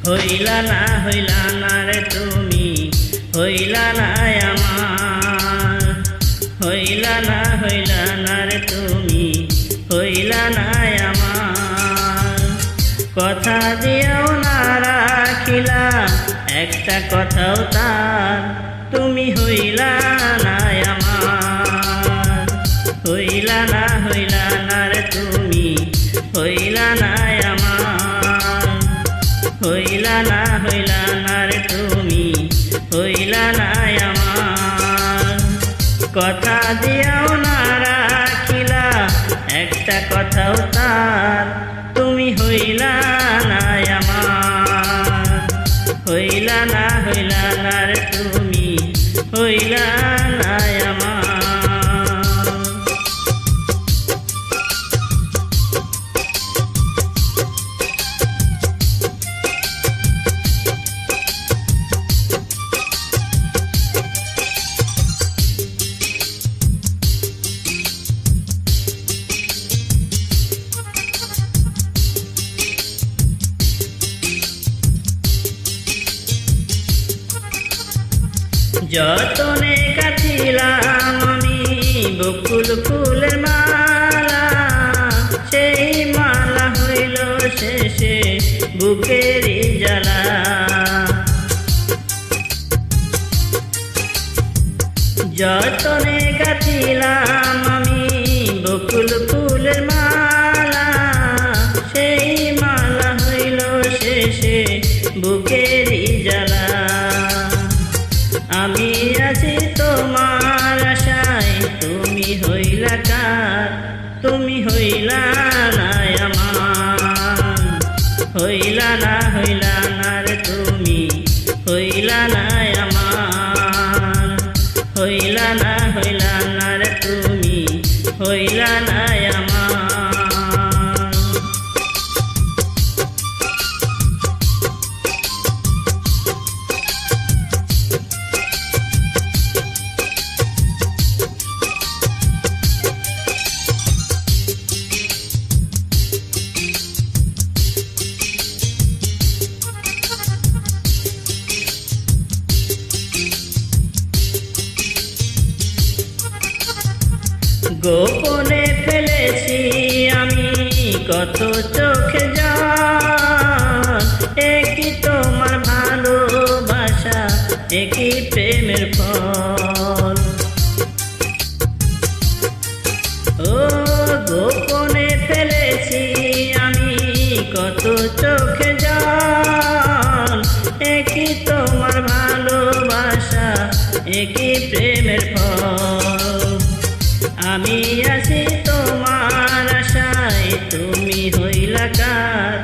হইলা না রে তুমি, হইলা না আমার। হইলা না রে তুমি, হইলা না আমার। কথা দিয়েও না রাখিলা একটা কথাও তার, তুমি হইলা না আমার। হইলা না রে তুমি, হইলা না আমার। হইলা না রে তুমি, হইলা না আমার। কথা দিয়াও না রাখিলা একটা কথাও তার, তুমি হইলা না আমার। হইলা না রে তুমি, হইলা না আমার। যতনে কাটিলাম আমি বকুল ফুলের মালা, সেই মালা হইল শেষে বুকেরই জ্বালা। যতনে কাটিলাম আমি বকুল ফুলের মালা, সেই মালা হইল শেষে বুকেরই জ্বালা। আমি আছি তোমার আশায়, তুমি হইলা কার, তুমি হইলা না আমার। হইলা না রে তুমি, হইলা না আমার। হইলা না রে তুমি, হইলা না আমার। গোপনে ফেলেছি আমি কত চোখে জল, একই তোমার ভালোবাসা, একই প্রেমের ফল। ও গোপনে ফেলেছি আমি কত চোখে জল, একই তোমার ভালোবাসা, একই প্রেমের ফল। আমি আছি তোমার আশায়, তুমি হইলা কার,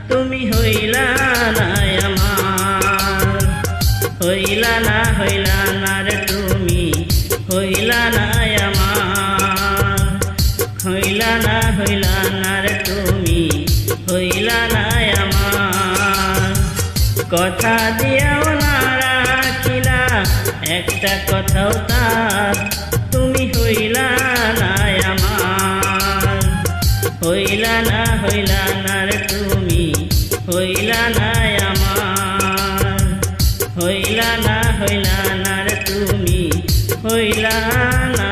তুমি হইলা না আমার। হইলা না রে তুমি, হইলা না আমার। হইলা না রে তুমি, হইলা না আমার। কথা দিয়াও না রাখিলা একটা কথাও তার, তুমি হইলা না আমার। হইলা না রে তুমি, হইলা না আমার। হইলা না রে তুমি, হইলা না।